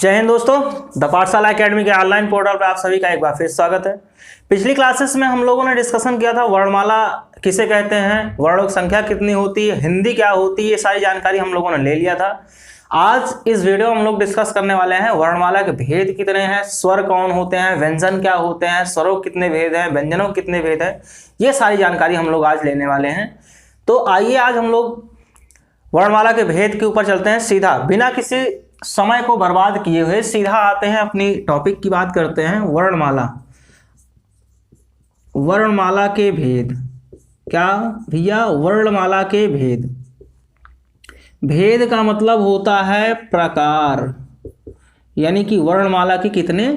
जय हिंद दोस्तों, द पाठशाला एकेडमी के ऑनलाइन पोर्टल पर आप सभी का एक बार फिर स्वागत है। पिछली क्लासेस में हम लोगों ने डिस्कशन किया था वर्णमाला किसे कहते हैं, वर्णों की संख्या कितनी होती है, हिंदी क्या होती है, ये सारी जानकारी हम लोगों ने ले लिया था। आज इस वीडियो में हम लोग डिस्कस करने वाले हैं वर्णमाला के भेद कितने हैं, स्वर कौन होते हैं, व्यंजन क्या होते हैं, स्वरों कितने भेद हैं, व्यंजनों कितने भेद हैं, ये सारी जानकारी हम लोग आज लेने वाले हैं। तो आइए आज हम लोग वर्णमाला के भेद के ऊपर चलते हैं, सीधा बिना किसी समय को बर्बाद किए हुए सीधा आते हैं, अपनी टॉपिक की बात करते हैं। वर्णमाला, वर्णमाला के भेद। क्या भैया? वर्णमाला के भेद। भेद का मतलब होता है प्रकार, यानी कि वर्णमाला के कितने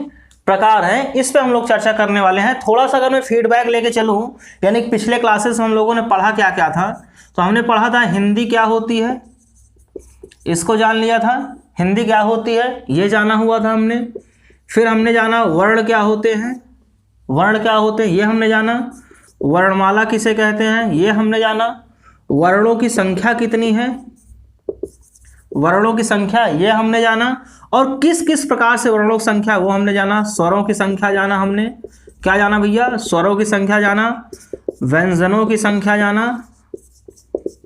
प्रकार हैं, इस पे हम लोग चर्चा करने वाले हैं। थोड़ा सा अगर मैं फीडबैक लेके चलूं, यानी कि पिछले क्लासेस में हम लोगों ने पढ़ा क्या क्या था, तो हमने पढ़ा था हिंदी क्या होती है, इसको जान लिया था। हिंदी क्या होती है ये जाना हुआ था हमने। फिर हमने जाना वर्ण क्या होते हैं, वर्ण क्या होते हैं ये हमने जाना। वर्णमाला किसे कहते हैं ये हमने जाना। वर्णों की संख्या कितनी है, वर्णों की संख्या ये हमने जाना। और किस किस प्रकार से वर्णों की संख्या वो हमने जाना। स्वरों की संख्या जाना हमने। क्या जाना भैया? स्वरों की संख्या जाना। व्यंजनों की संख्या जाना।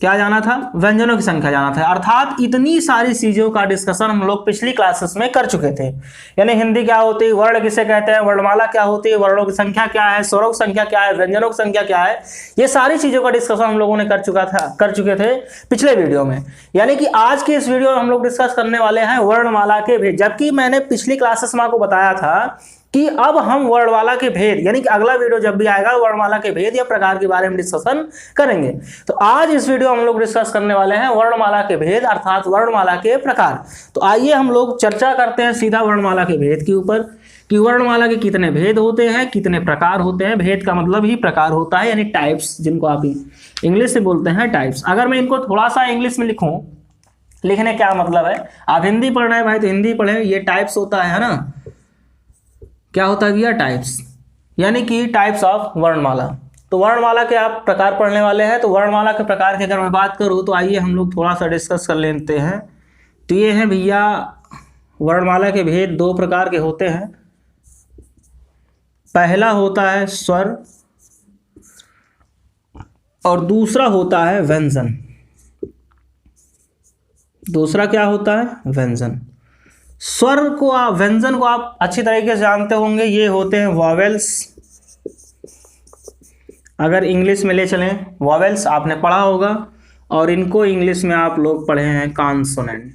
क्या जाना था? व्यंजनों की संख्या जाना था। अर्थात इतनी सारी चीजों का डिस्कशन हम लोग पिछली क्लासेस में कर चुके थे। यानी हिंदी क्या होती है, वर्ण किसे कहते हैं, वर्णमाला क्या होती है, वर्णों की संख्या क्या है, स्वरों की संख्या क्या है, व्यंजनों की संख्या क्या है, ये सारी चीजों का डिस्कशन हम लोगों ने कर चुके थे पिछले वीडियो में। यानी कि आज की इस वीडियो में हम लोग डिस्कस करने वाले हैं वर्णमाला के भेद। जबकि मैंने पिछली क्लासेस में आपको बताया था कि अब हम वर्णमाला के भेद, यानी कि अगला वीडियो जब भी आएगा वर्णमाला के भेद या प्रकार के बारे में डिस्कशन करेंगे। तो आज इस वीडियो में हम लोग डिस्कस करने वाले हैं वर्णमाला के भेद, अर्थात वर्णमाला के प्रकार। तो आइए हम लोग चर्चा करते हैं सीधा वर्णमाला के भेद के ऊपर कि वर्णमाला के कितने भेद होते हैं, कितने प्रकार होते हैं। भेद का मतलब ही प्रकार होता है, यानी टाइप्स, जिनको आप इंग्लिश से बोलते हैं टाइप्स। अगर मैं इनको थोड़ा सा इंग्लिश में लिखूं, लिखने क्या मतलब है, आप हिंदी पढ़ रहे हैं भाई तो हिंदी पढ़े, ये टाइप्स होता है ना। क्या होता है भैया? टाइप्स, यानी कि टाइप्स ऑफ वर्णमाला। तो वर्णमाला के आप प्रकार पढ़ने वाले हैं। तो वर्णमाला के प्रकार की अगर मैं बात करूं तो आइए हम लोग थोड़ा सा डिस्कस कर लेते हैं। तो ये है भैया वर्णमाला के भेद, दो प्रकार के होते हैं। पहला होता है स्वर और दूसरा होता है व्यंजन। दूसरा क्या होता है? व्यंजन। स्वर को आप, व्यंजन को आप अच्छी तरीके से जानते होंगे, ये होते हैं वॉवेल्स। अगर इंग्लिश में ले चलें, वॉवेल्स आपने पढ़ा होगा, और इनको इंग्लिश में आप लोग पढ़े हैं कॉन्सोनेंट।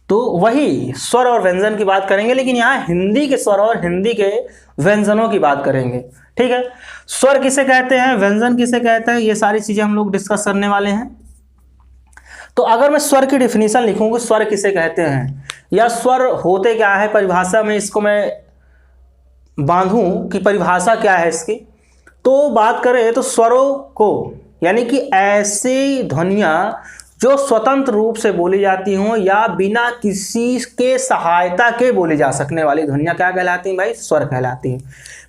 तो वही स्वर और व्यंजन की बात करेंगे, लेकिन यहाँ हिंदी के स्वर और हिंदी के व्यंजनों की बात करेंगे। ठीक है, स्वर किसे कहते हैं, व्यंजन किसे कहते हैं, ये सारी चीजें हम लोग डिस्कस करने वाले हैं। तो अगर मैं स्वर की डिफिनीशन लिखूंगा, स्वर किसे कहते हैं या स्वर होते क्या है, परिभाषा में इसको मैं बांधूं कि परिभाषा क्या है इसकी, तो बात करें तो स्वरों को, यानी कि ऐसी ध्वनियां जो स्वतंत्र रूप से बोली जाती हों या बिना किसी के सहायता के बोली जा सकने वाली ध्वनियां क्या कहलाती हैं भाई? स्वर कहलाती हैं।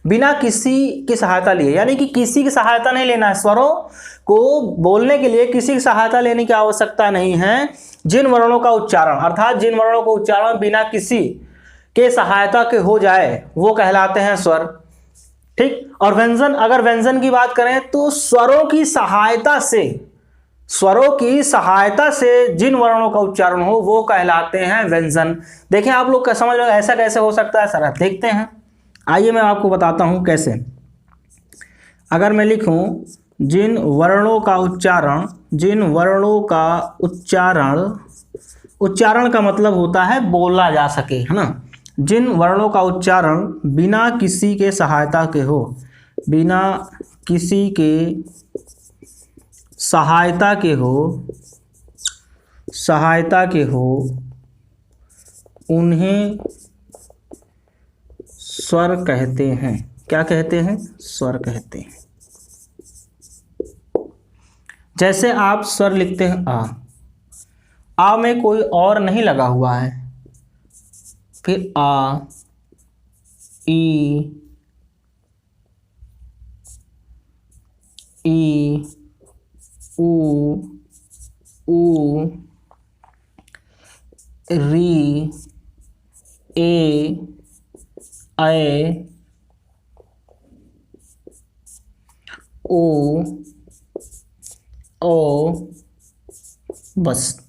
बिना किसी की सहायता लिए, यानी कि किसी की सहायता नहीं लेना है। स्वरों को बोलने के लिए किसी की सहायता लेने की आवश्यकता नहीं है। जिन वर्णों का उच्चारण, अर्थात जिन वर्णों का उच्चारण बिना किसी के सहायता के हो जाए, वो कहलाते हैं स्वर। ठीक। और व्यंजन, अगर व्यंजन की बात करें तो स्वरों की सहायता से, स्वरों की सहायता से जिन वर्णों का उच्चारण हो वो कहलाते हैं व्यंजन। देखें आप लोग का समझ में ऐसा कैसे हो सकता है, सर देखते हैं। आइए मैं आपको बताता हूं कैसे। अगर मैं लिखूं जिन वर्णों का उच्चारण, जिन वर्णों का उच्चारण, उच्चारण का मतलब होता है बोला जा सके, है ना। जिन वर्णों का उच्चारण बिना किसी के सहायता के हो, बिना किसी के सहायता के हो, सहायता के हो, उन्हें स्वर कहते हैं। क्या कहते हैं? स्वर कहते हैं। जैसे आप स्वर लिखते हैं आ में कोई और नहीं लगा हुआ है, फिर आ, ई, ऊ, री, ए, ऐ, ओ, ओ, बस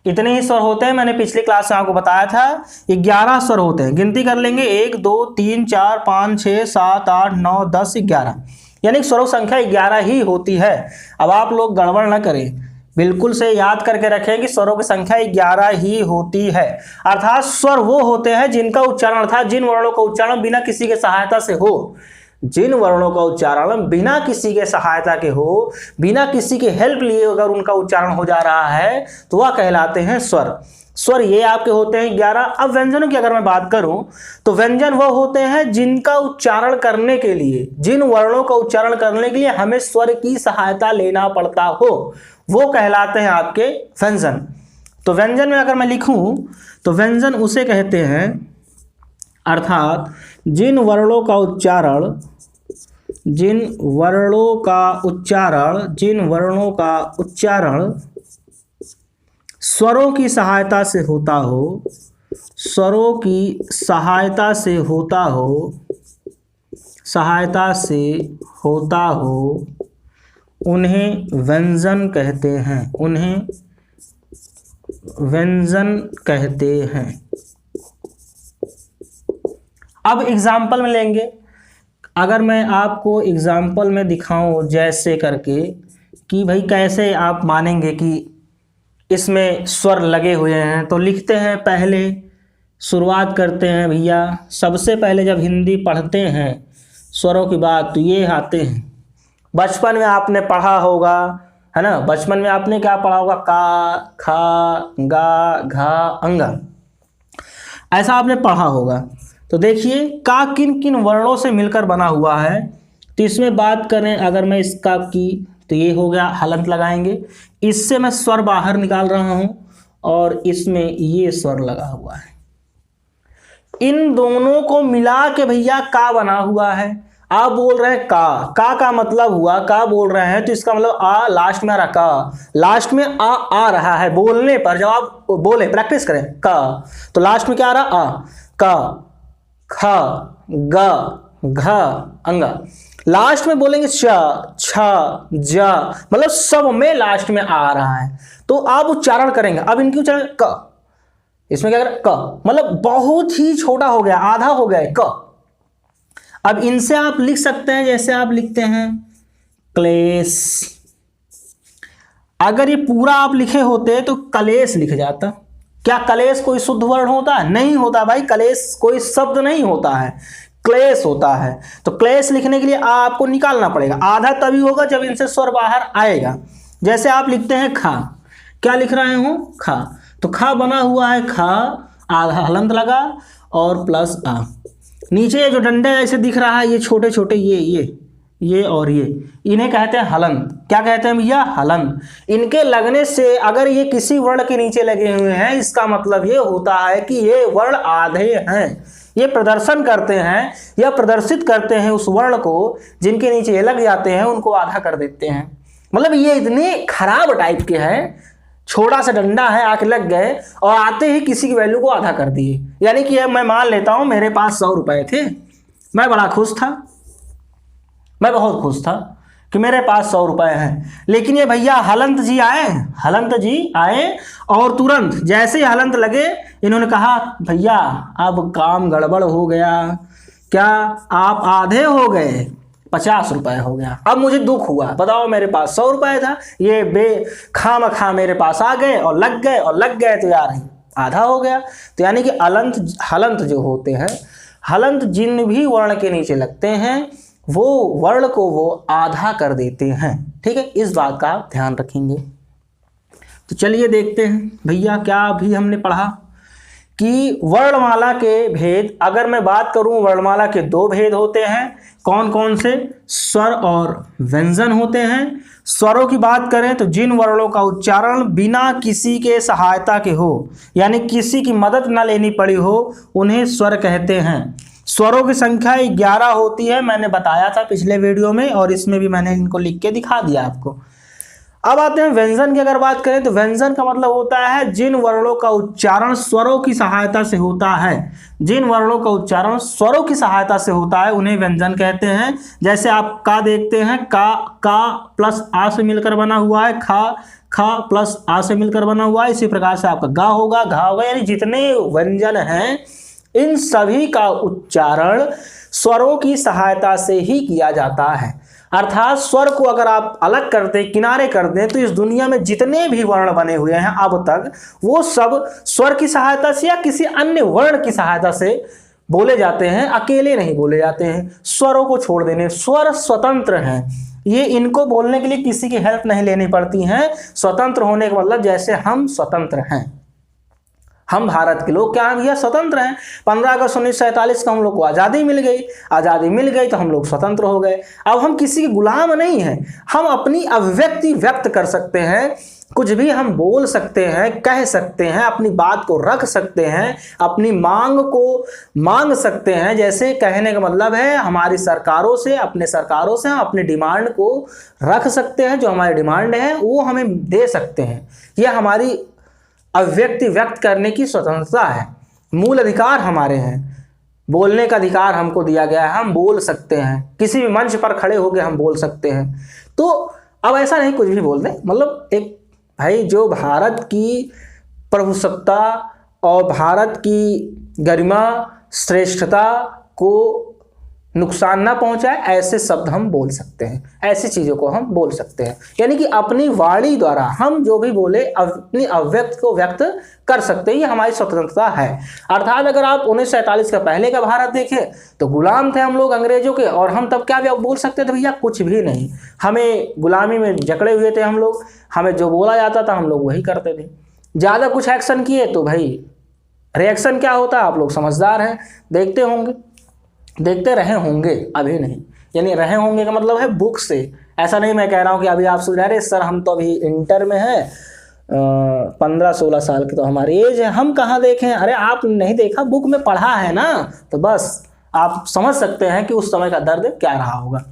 इतने ही स्वर होते हैं। मैंने पिछली क्लास में आपको बताया था 11 स्वर होते हैं। गिनती कर लेंगे 1 2 3 4 5 6 7 8 9 10 11, यानी स्वरों संख्या 11 ही होती है। अब आप लोग गड़बड़ ना करें, बिल्कुल से याद करके रखें कि स्वरों की संख्या 11 ही होती है। अर्थात स्वर वो होते हैं जिनका उच्चारण, अर्थात जिन वर्णों का उच्चारण बिना किसी के सहायता से हो, जिन वर्णों का उच्चारण बिना किसी के सहायता के हो, बिना किसी के हेल्प लिए अगर उनका उच्चारण हो जा रहा है तो वह कहलाते हैं स्वर। स्वर ये आपके होते हैं 11। अब व्यंजनों की अगर मैं बात करूं तो व्यंजन वो होते हैं जिनका उच्चारण करने के लिए, जिन वर्णों का उच्चारण करने के लिए हमें स्वर की सहायता लेना पड़ता हो, वो कहलाते हैं आपके व्यंजन। तो व्यंजन में अगर मैं लिखूं तो व्यंजन उसे कहते हैं, अर्थात जिन वर्णों का उच्चारण स्वरों की सहायता से होता हो, उन्हें व्यंजन कहते हैं, अब एग्जाम्पल में लेंगे। अगर मैं आपको एग्जाम्पल में दिखाऊं जैसे करके कि भाई कैसे आप मानेंगे कि इसमें स्वर लगे हुए हैं, तो लिखते हैं, पहले शुरुआत करते हैं भैया। सबसे पहले जब हिंदी पढ़ते हैं स्वरों की बात तो ये आते हैं। बचपन में आपने पढ़ा होगा, है ना, बचपन में आपने क्या पढ़ा होगा, का, खा, गा, घा, अंगा, ऐसा आपने पढ़ा होगा। तो देखिए का किन किन वर्णों से मिलकर बना हुआ है। तो इसमें बात करें अगर मैं इसका की, तो ये हो गया, हलंत लगाएंगे, इससे मैं स्वर बाहर निकाल रहा हूं और इसमें ये स्वर लगा हुआ है। इन दोनों को मिला के भैया का बना हुआ है। आप बोल रहे हैं का मतलब हुआ, का बोल रहे हैं तो इसका मतलब आ लास्ट में आ रहा, का लास्ट में आ रहा है। बोलने पर जब आप बोले, प्रैक्टिस करें का, तो लास्ट में क्या आ रहा, आ, का, ख, ग, घ, अंगा। लास्ट में बोलेंगे च, छ, ज, मतलब सब में लास्ट में आ रहा है, तो आप उच्चारण करेंगे। अब इनकी उच्चारण क, इसमें क्या करें, क, मतलब बहुत ही छोटा हो गया, आधा हो गया क। अब इनसे आप लिख सकते हैं, जैसे आप लिखते हैं क्लेश। अगर ये पूरा आप लिखे होते तो कलेश लिख जाता। क्या कलेश कोई शुद्ध वर्ण होता है? नहीं होता भाई, कलेश कोई शब्द नहीं होता है, क्लेश होता है। तो क्लेश लिखने के लिए आपको निकालना पड़ेगा, आधा तभी होगा जब इनसे स्वर बाहर आएगा। जैसे आप लिखते हैं खा, क्या लिख रहे हूं, खा, तो खा बना हुआ है खा, आधा हलंत लगा और प्लस आ। नीचे ये जो डंडे ऐसे दिख रहा है, ये छोटे छोटे ये और ये, इन्हें कहते हैं हलंत। क्या कहते हैं भैया, हलंत। इनके लगने से अगर ये किसी वर्ण के नीचे लगे हुए हैं, इसका मतलब ये होता है कि ये वर्ण आधे हैं। ये प्रदर्शन करते हैं या प्रदर्शित करते हैं उस वर्ण को, जिनके नीचे ये लग जाते हैं उनको आधा कर देते हैं। मतलब ये इतने खराब टाइप के हैं, छोटा सा डंडा है, आके लग गए और आते ही किसी की वैल्यू को आधा कर दिए। यानी कि मैं मान लेता हूं मेरे पास 100 रुपए थे, मैं बड़ा खुश था, मैं बहुत खुश था कि मेरे पास 100 रुपए हैं। लेकिन ये भैया हलंत जी आए और तुरंत जैसे ही हलंत लगे, इन्होंने कहा भैया अब काम गड़बड़ हो गया, क्या आप आधे हो गए, 50 रुपए हो गया। अब मुझे दुख हुआ, बताओ मेरे पास 100 रुपए था, ये खामखा मेरे पास आ गए और लग गए तो यार आधा हो गया। तो यानी कि हलंत जो होते हैं, हलंत जिन भी वर्ण के नीचे लगते हैं वो वर्ण को वो आधा कर देते हैं। ठीक है, इस बात का आप ध्यान रखेंगे। तो चलिए देखते हैं भैया, क्या अभी हमने पढ़ा कि वर्णमाला के भेद। अगर मैं बात करूं, वर्णमाला के 2 भेद होते हैं। कौन कौन से? स्वर और व्यंजन होते हैं। स्वरों की बात करें तो जिन वर्णों का उच्चारण बिना किसी के सहायता के हो, यानी किसी की मदद न लेनी पड़ी हो, उन्हें स्वर कहते हैं। स्वरों की संख्या 11 होती है, मैंने बताया था पिछले वीडियो में, और इसमें भी मैंने इनको लिख के दिखा दिया आपको। अब आते हैं व्यंजन की अगर बात करें तो व्यंजन का मतलब होता है जिन वर्णों का उच्चारण स्वरों की सहायता से होता है। जिन वर्णों का उच्चारण स्वरों की सहायता से होता है उन्हें व्यंजन कहते हैं। जैसे आप का देखते हैं, का प्लस आ से मिलकर बना हुआ है, खा प्लस आ से मिलकर बना हुआ है। इसी प्रकार से आपका गा होगा, घा होगा, यानी जितने व्यंजन हैं इन सभी का उच्चारण स्वरों की सहायता से ही किया जाता है। अर्थात स्वर को अगर आप अलग कर दें, किनारे कर दें, तो इस दुनिया में जितने भी वर्ण बने हुए हैं अब तक वो सब स्वर की सहायता से या किसी अन्य वर्ण की सहायता से बोले जाते हैं, अकेले नहीं बोले जाते हैं। स्वरों को छोड़ देने, स्वर स्वतंत्र हैं, ये इनको बोलने के लिए किसी की हेल्प नहीं लेनी पड़ती है। स्वतंत्र होने का मतलब जैसे हम स्वतंत्र हैं, हम भारत के लोग क्या हैं भैया, स्वतंत्र हैं। 15 अगस्त 1947 को हम लोग को आज़ादी मिल गई, आज़ादी मिल गई तो हम लोग स्वतंत्र हो गए। अब हम किसी के गुलाम नहीं हैं, हम अपनी अभिव्यक्ति व्यक्त कर सकते हैं, कुछ भी हम बोल सकते हैं, कह सकते हैं, अपनी बात को रख सकते हैं, अपनी मांग को मांग सकते हैं। जैसे कहने का मतलब है हमारी सरकारों से, अपने सरकारों से हम अपने डिमांड को रख सकते हैं, जो हमारी डिमांड है वो हमें दे सकते हैं। यह हमारी अभिव्यक्ति व्यक्त करने की स्वतंत्रता है, मूल अधिकार हमारे हैं। बोलने का अधिकार हमको दिया गया है, हम बोल सकते हैं, किसी भी मंच पर खड़े होकर हम बोल सकते हैं। तो अब ऐसा नहीं कुछ भी बोल दें, मतलब एक भाई जो भारत की प्रभुसत्ता और भारत की गरिमा श्रेष्ठता को नुकसान ना पहुंचाए ऐसे शब्द हम बोल सकते हैं, ऐसी चीज़ों को हम बोल सकते हैं। यानी कि अपनी वाणी द्वारा हम जो भी बोले अपनी अभिव्यक्ति को व्यक्त कर सकते हैं, ये हमारी स्वतंत्रता है। अर्थात अगर आप 1947 का पहले का भारत देखें तो गुलाम थे हम लोग अंग्रेजों के, और हम तब क्या बोल सकते थे भैया, कुछ भी नहीं। हमें गुलामी में जकड़े हुए थे हम लोग, हमें जो बोला जाता था हम लोग वही करते थे। ज़्यादा कुछ एक्शन किए तो भाई रिएक्शन क्या होता है, आप लोग समझदार हैं, देखते होंगे, देखते रहे होंगे, अभी नहीं। यानी रहे होंगे का मतलब है बुक से, ऐसा नहीं मैं कह रहा हूँ कि अभी आप सोच रहे सर हम तो अभी इंटर में हैं, 15-16 साल की तो हमारी एज है, हम कहाँ देखें। अरे आप नहीं देखा, बुक में पढ़ा है ना, तो बस आप समझ सकते हैं कि उस समय का दर्द क्या रहा होगा।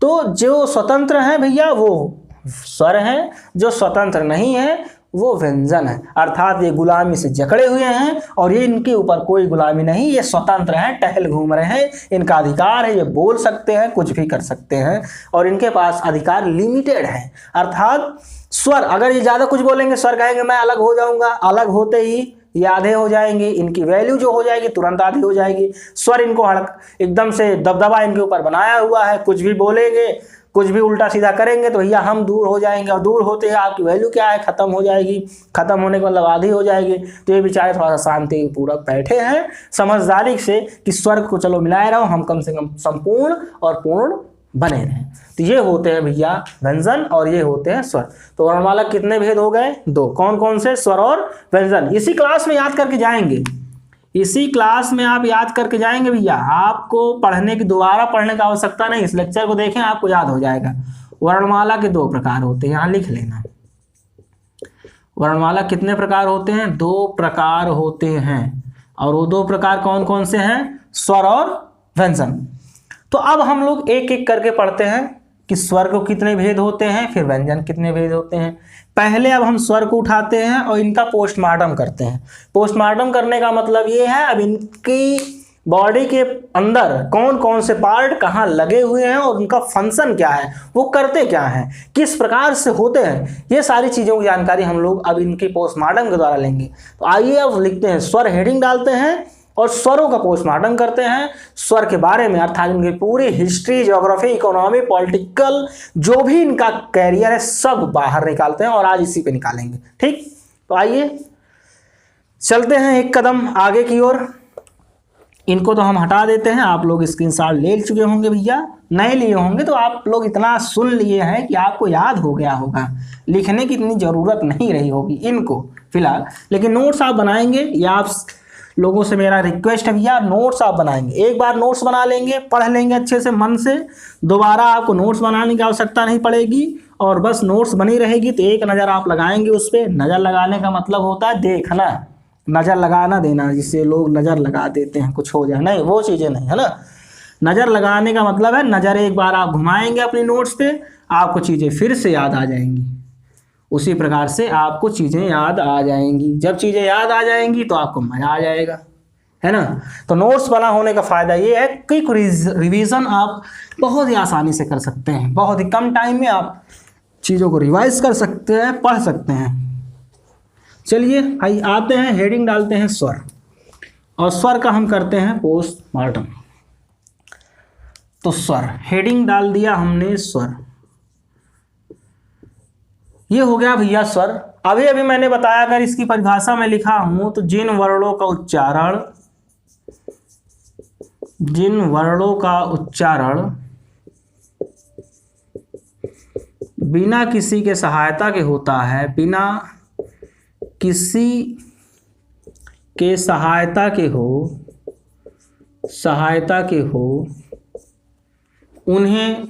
तो जो स्वतंत्र हैं भैया वो स्वर हैं, जो स्वतंत्र नहीं है वो व्यंजन है। अर्थात ये गुलामी से जकड़े हुए हैं और ये इनके ऊपर कोई गुलामी नहीं, ये स्वतंत्र हैं, टहल घूम रहे हैं, इनका अधिकार है, ये बोल सकते हैं, कुछ भी कर सकते हैं, और इनके पास अधिकार लिमिटेड है। अर्थात स्वर अगर ये ज़्यादा कुछ बोलेंगे, स्वर कहेंगे मैं अलग हो जाऊंगा, अलग होते ही ये आधे हो जाएंगे, इनकी वैल्यू जो हो जाएगी तुरंत आधी हो जाएगी। स्वर इनको एकदम से दबदबा इनके ऊपर बनाया हुआ है, कुछ भी बोलेंगे, कुछ भी उल्टा सीधा करेंगे तो भैया हम दूर हो जाएंगे, और दूर होते ही आपकी वैल्यू क्या है, खत्म हो जाएगी, खत्म होने का मतलब आधी हो जाएगी। तो ये बेचारे थोड़ा सा शांति पूर्वक बैठे हैं समझदारी से कि स्वर्ग को चलो मिलाए रहो, हम कम से कम संपूर्ण और पूर्ण बने रहें। तो ये होते हैं भैया व्यंजन और ये होते हैं स्वर। तो वर्णमाला कितने भेद हो गए, 2। कौन कौन से, स्वर और व्यंजन। इसी क्लास में याद करके जाएंगे, इसी क्लास में आप याद करके जाएंगे भैया, आपको पढ़ने की दोबारा पढ़ने की आवश्यकता नहीं, इस लेक्चर को देखें आपको याद हो जाएगा। वर्णमाला के 2 प्रकार होते हैं, यहाँ लिख लेना। वर्णमाला कितने प्रकार होते हैं, 2 प्रकार होते हैं, और वो 2 प्रकार कौन कौन से हैं, स्वर और व्यंजन। तो अब हम लोग एक एक करके पढ़ते हैं कि स्वर को कितने भेद होते हैं, फिर व्यंजन कितने भेद होते हैं। पहले अब हम स्वर को उठाते हैं और इनका पोस्टमार्टम करते हैं। पोस्टमार्टम करने का मतलब ये है अब इनकी बॉडी के अंदर कौन कौन से पार्ट कहाँ लगे हुए हैं और उनका फंक्शन क्या है, वो करते क्या हैं, किस प्रकार से होते हैं, ये सारी चीज़ों की जानकारी हम लोग अब इनकी पोस्टमार्टम के द्वारा लेंगे। तो आइए अब लिखते हैं, स्वर हेडिंग डालते हैं और स्वरों का पोस्टमार्टम करते हैं। स्वर के बारे में अर्थात इनकी पूरी हिस्ट्री, ज्योग्राफी, इकोनॉमी, पॉलिटिकल, जो भी इनका कैरियर है सब बाहर निकालते हैं और आज इसी पे निकालेंगे। ठीक, तो आइए चलते हैं एक कदम आगे की ओर। इनको तो हम हटा देते हैं, आप लोग स्क्रीनशॉट ले चुके होंगे भैया, नए लिए होंगे तो आप लोग इतना सुन लिए हैं कि आपको याद हो गया होगा, लिखने की इतनी ज़रूरत नहीं रही होगी इनको फिलहाल। लेकिन नोट्स आप बनाएंगे, या आप लोगों से मेरा रिक्वेस्ट है भैया नोट्स आप बनाएंगे। एक बार नोट्स बना लेंगे, पढ़ लेंगे अच्छे से मन से, दोबारा आपको नोट्स बनाने की आवश्यकता नहीं पड़ेगी, और बस नोट्स बनी रहेगी तो एक नज़र आप लगाएंगे उस पर। नज़र लगाने का मतलब होता है देखना, नज़र लगाना देना, जिससे लोग नज़र लगा देते हैं कुछ हो जाए, नहीं वो चीज़ें नहीं है ना। नज़र लगाने का मतलब है नज़र एक बार आप घुमाएंगे अपनी नोट्स पे, आपको चीज़ें फिर से याद आ जाएंगी। उसी प्रकार से आपको चीज़ें याद आ जाएंगी। जब चीज़ें याद आ जाएंगी तो आपको मज़ा आ जाएगा, है ना। तो नोट्स बना होने का फ़ायदा ये है कि रिवीजन आप बहुत ही आसानी से कर सकते हैं। बहुत ही कम टाइम में आप चीज़ों को रिवाइज कर सकते हैं, पढ़ सकते हैं। चलिए भाई आते हैं, हेडिंग डालते हैं स्वर, और स्वर का हम करते हैं पोस्टमार्टम। तो स्वर, हेडिंग डाल दिया हमने स्वर, ये हो गया भैया स्वर। अभी अभी मैंने बताया, अगर इसकी परिभाषा में लिखा हूं तो जिन वर्णों का उच्चारण बिना किसी के सहायता के होता है, बिना किसी के सहायता के हो, उन्हें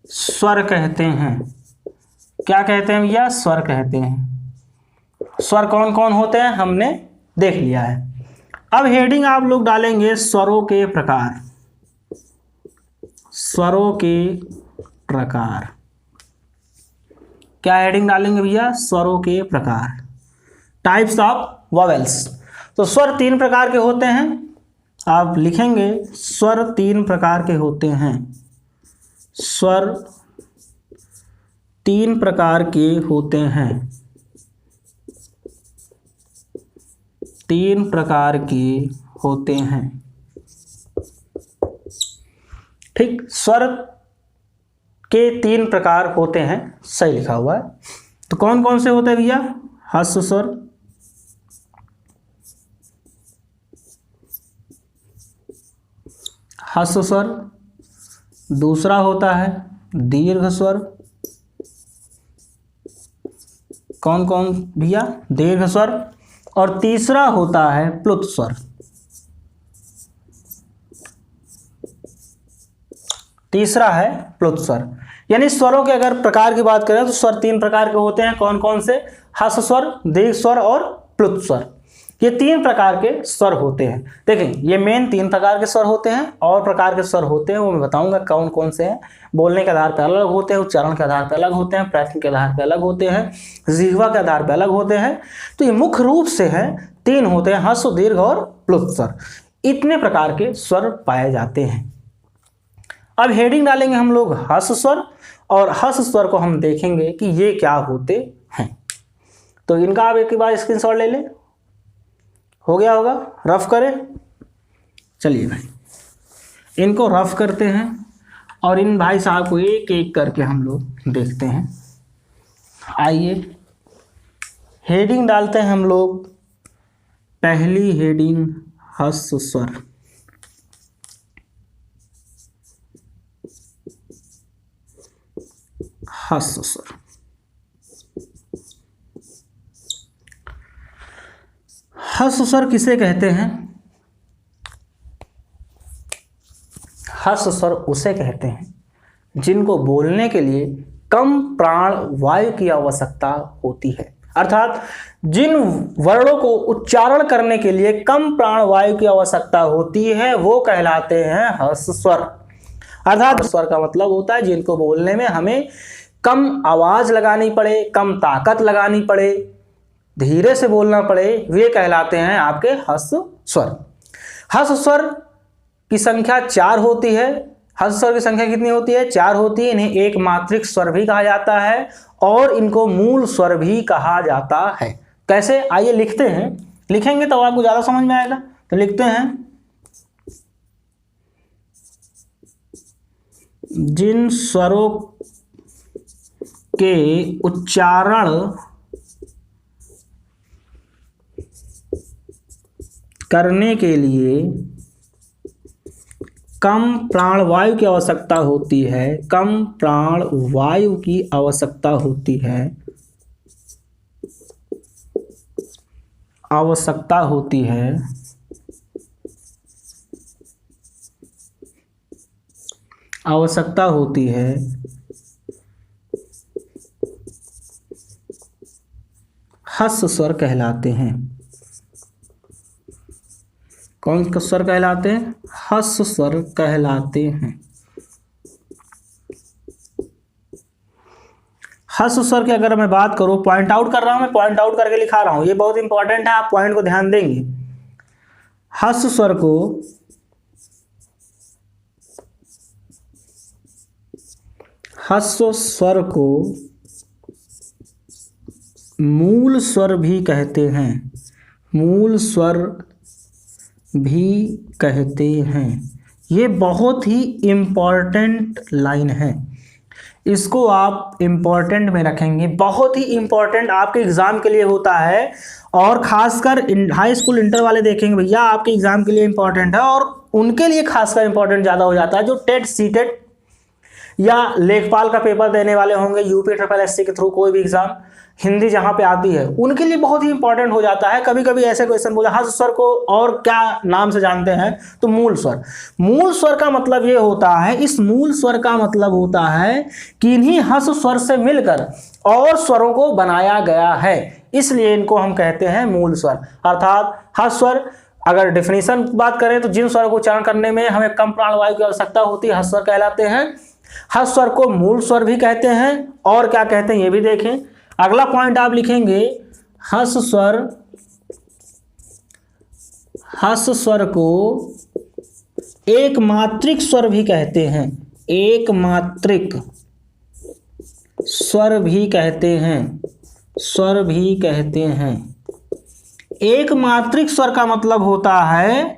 स्वर कहते हैं। क्या कहते हैं भैया? स्वर कहते हैं। स्वर कौन कौन होते हैं हमने देख लिया है। अब हेडिंग आप लोग डालेंगे स्वरों के प्रकार। स्वरों के प्रकार, क्या हेडिंग डालेंगे भैया? स्वरों के प्रकार, टाइप्स ऑफ वॉवेल्स। तो स्वर 3 प्रकार के होते हैं, आप लिखेंगे स्वर 3 प्रकार के होते हैं। स्वर 3 प्रकार के होते हैं, 3 प्रकार के होते हैं। ठीक, स्वर के 3 प्रकार होते हैं, सही लिखा हुआ है। तो कौन कौन से होते हैं भैया? ह्रस्व स्वर, ह्रस्व स्वर, दूसरा होता है दीर्घ स्वर। कौन कौन भैया? दीर्घ स्वर। और तीसरा होता है प्लुत स्वर। तीसरा है प्लुत स्वर। यानी स्वरों के अगर प्रकार की बात करें तो स्वर 3 प्रकार के होते हैं। कौन कौन से? ह्रस्व स्वर, दीर्घ स्वर और प्लुत स्वर। ये 3 प्रकार के स्वर होते हैं। देखें, ये मेन 3 प्रकार के स्वर होते हैं। और प्रकार के स्वर होते हैं वो मैं बताऊंगा कौन कौन से हैं। बोलने के आधार पर अलग होते हैं, उच्चारण के आधार पर अलग होते हैं, प्रयत्न के आधार पर अलग होते हैं, जिह्वा के आधार पर अलग होते हैं। तो ये मुख्य रूप से है 3 होते हैं, ह्रस्व, दीर्घ और प्लुत स्वर। इतने प्रकार के स्वर पाए जाते हैं। अब हेडिंग डालेंगे हम लोग ह्रस्व स्वर, और ह्रस्व स्वर को हम देखेंगे कि ये क्या होते हैं। तो इनका आप एक बार स्क्रीनशॉट ले लें। हो गया होगा, रफ करें। चलिए भाई, इनको रफ करते हैं और इन भाई साहब को एक एक करके हम लोग देखते हैं। आइए, हेडिंग डालते हैं हम लोग। पहली हेडिंग ह्रस्व स्वर। ह्रस्व स्वर, ह्रस्व स्वर किसे कहते हैं? ह्रस्व स्वर उसे कहते हैं जिनको बोलने के लिए कम प्राण वायु की आवश्यकता होती है। अर्थात जिन वर्णों को उच्चारण करने के लिए कम प्राण वायु की आवश्यकता होती है वो कहलाते हैं ह्रस्व स्वर। अर्थात स्वर का मतलब होता है जिनको बोलने में हमें कम आवाज लगानी पड़े, कम ताकत लगानी पड़े, धीरे से बोलना पड़े, वे कहलाते हैं आपके ह्रस्व स्वर। ह्रस्व स्वर की संख्या 4 होती है। ह्रस्व स्वर की संख्या कितनी होती है? 4 होती है। इन्हें एक मात्रिक स्वर भी कहा जाता है और इनको मूल स्वर भी कहा जाता है। कैसे? आइए लिखते हैं। लिखेंगे तो आपको ज्यादा समझ में आएगा। तो लिखते हैं, जिन स्वरों के उच्चारण करने के लिए कम प्राणवायु की आवश्यकता होती है, कम प्राणवायु की आवश्यकता होती है, आवश्यकता होती है, आवश्यकता होती है, ह्रस्व स्वर कहलाते हैं। कौन स्वर कहलाते हैं? ह्रस्व स्वर कहलाते हैं। ह्रस्व स्वर की अगर मैं बात करूं, पॉइंट आउट कर रहा हूं, मैं पॉइंट आउट करके लिखा रहा हूं, ये बहुत इंपॉर्टेंट है, आप पॉइंट को ध्यान देंगे। ह्रस्व स्वर को मूल स्वर भी कहते हैं। मूल स्वर भी कहते हैं। ये बहुत ही इम्पॉर्टेंट लाइन है, इसको आप इम्पॉर्टेंट में रखेंगे। बहुत ही इम्पॉर्टेंट आपके एग्जाम के लिए होता है, और खासकर हाई स्कूल इंटर वाले देखेंगे भैया आपके एग्जाम के लिए इम्पॉर्टेंट है, और उनके लिए खासकर इम्पॉर्टेंट ज़्यादा हो जाता है जो टेट सीटेट या लेखपाल का पेपर देने वाले होंगे, यूपी ट्रिपल एससी के थ्रू कोई भी एग्जाम, हिंदी जहाँ पे आती है उनके लिए बहुत ही इंपॉर्टेंट हो जाता है। कभी कभी ऐसे क्वेश्चन बोला ह्रस्व स्वर को और क्या नाम से जानते हैं, तो मूल स्वर। मूल स्वर का मतलब ये होता है, इस मूल स्वर का मतलब होता है कि इन्हीं ह्रस्व स्वर से मिलकर और स्वरों को बनाया गया है, इसलिए इनको हम कहते हैं मूल स्वर। अर्थात ह्रस्व स्वर, अगर डेफिनेशन बात करें तो जिन स्वरों को उच्चारण करने में हमें कम प्राणवायु की आवश्यकता होती है ह्रस्व स्वर कहलाते हैं। ह्रस्व स्वर को मूल स्वर भी कहते हैं, और क्या कहते हैं ये भी देखें। अगला पॉइंट आप लिखेंगे, ह्रस्व स्वर को एक मात्रिक स्वर भी कहते हैं। एक मात्रिक स्वर भी कहते हैं। स्वर भी कहते हैं। एक मात्रिक स्वर का मतलब होता है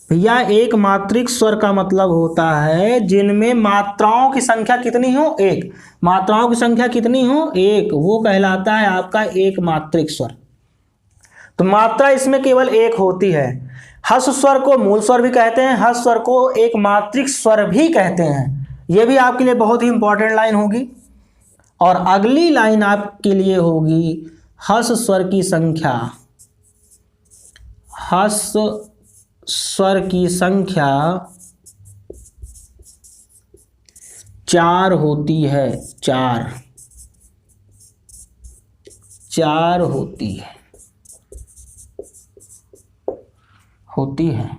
भैया, एक मात्रिक स्वर का मतलब होता है जिनमें मात्राओं की संख्या कितनी हो? एक। मात्राओं की संख्या कितनी हो? एक, वो कहलाता है आपका एक मात्रिक स्वर। तो मात्रा इसमें केवल एक होती है। ह्रस्व स्वर को मूल स्वर भी कहते हैं, ह्रस्व स्वर को एक मात्रिक स्वर भी कहते हैं। यह भी आपके लिए बहुत ही इंपॉर्टेंट लाइन होगी। और अगली लाइन आपके लिए होगी ह्रस्व स्वर की संख्या। ह्रस्व स्वर की संख्या 4 होती है। 4 होती है।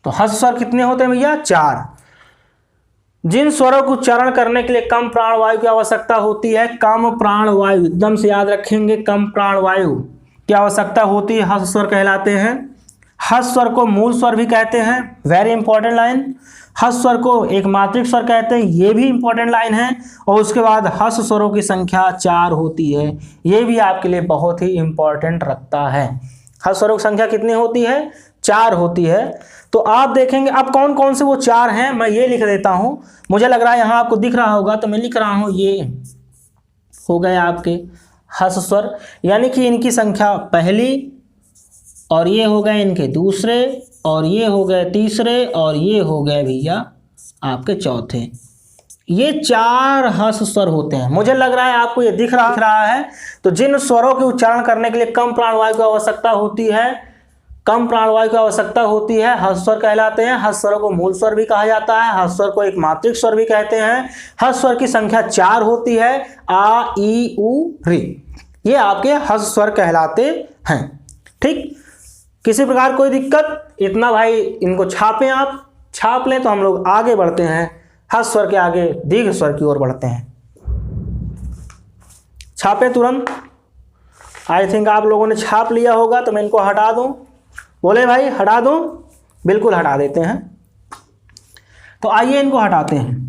तो ह्रस्व स्वर कितने होते हैं भैया? 4। जिन स्वरों को उच्चारण करने के लिए कम प्राणवायु की आवश्यकता होती है, कम प्राणवायु, एकदम से याद रखेंगे, कम प्राणवायु की आवश्यकता होती है, ह्रस्व स्वर कहलाते हैं। ह्रस्व स्वर को मूल स्वर भी कहते हैं, वेरी इंपॉर्टेंट लाइन। ह्रस्व स्वर को एक मात्रिक स्वर कहते हैं, ये भी इंपॉर्टेंट लाइन है। और उसके बाद ह्रस्व स्वरों की संख्या 4 होती है, ये भी आपके लिए बहुत ही इंपॉर्टेंट रखता है। ह्रस्व स्वरों की संख्या कितनी होती है? 4 होती है। तो आप देखेंगे अब कौन कौन से वो 4 हैं, मैं ये लिख देता हूं। मुझे लग रहा है यहाँ आपको दिख रहा होगा, तो मैं लिख रहा हूँ, ये हो गए आपके ह्रस्व स्वर, यानी कि इनकी संख्या पहली, और ये हो गए इनके दूसरे, और ये हो गए तीसरे, और ये हो गए भैया आपके चौथे। ये 4 ह्रस्व स्वर होते हैं। मुझे लग रहा है आपको ये दिख रहा है। तो जिन स्वरों के उच्चारण करने के लिए कम प्राणवायु की आवश्यकता होती है, ह्रस्व स्वर कहलाते हैं। ह्रस्व स्वरों को मूल स्वर भी कहा जाता है, ह्रस्व स्वर को एक मात्रिक स्वर भी कहते हैं। ह्रस्व स्वर की संख्या 4 होती है, आ ई उ री, ये आपके ह्रस्व स्वर कहलाते हैं। ठीक, किसी प्रकार कोई दिक्कत? इतना भाई इनको छापें, आप छाप लें तो हम लोग आगे बढ़ते हैं, ह्रस्व स्वर के आगे दीर्घ स्वर की ओर बढ़ते हैं। छापें तुरंत। आई थिंक आप लोगों ने छाप लिया होगा, तो मैं इनको हटा दूं। बोले भाई हटा दूं? बिल्कुल हटा देते हैं। तो आइए इनको हटाते हैं।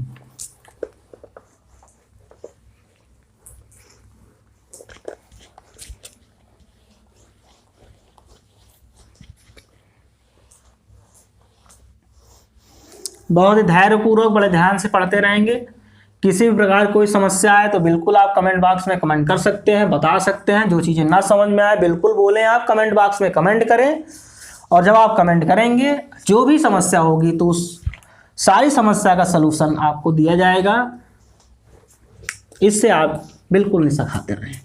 बहुत ही धैर्यपूर्वक बड़े ध्यान से पढ़ते रहेंगे। किसी भी प्रकार कोई समस्या आए तो बिल्कुल आप कमेंट बॉक्स में कमेंट कर सकते हैं, बता सकते हैं। जो चीज़ें ना समझ में आए बिल्कुल बोलें, आप कमेंट बॉक्स में कमेंट करें। और जब आप कमेंट करेंगे, जो भी समस्या होगी तो उस सारी समस्या का सलूशन आपको दिया जाएगा। इससे आप बिल्कुल निशा खाते रहें।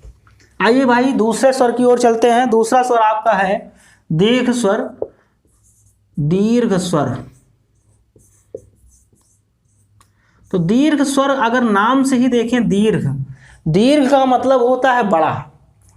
आइए भाई दूसरे स्वर की ओर चलते हैं। दूसरा स्वर आपका है दीर्घ स्वर। दीर्घ स्वर, तो दीर्घ स्वर अगर नाम से ही देखें, दीर्घ का मतलब होता है बड़ा।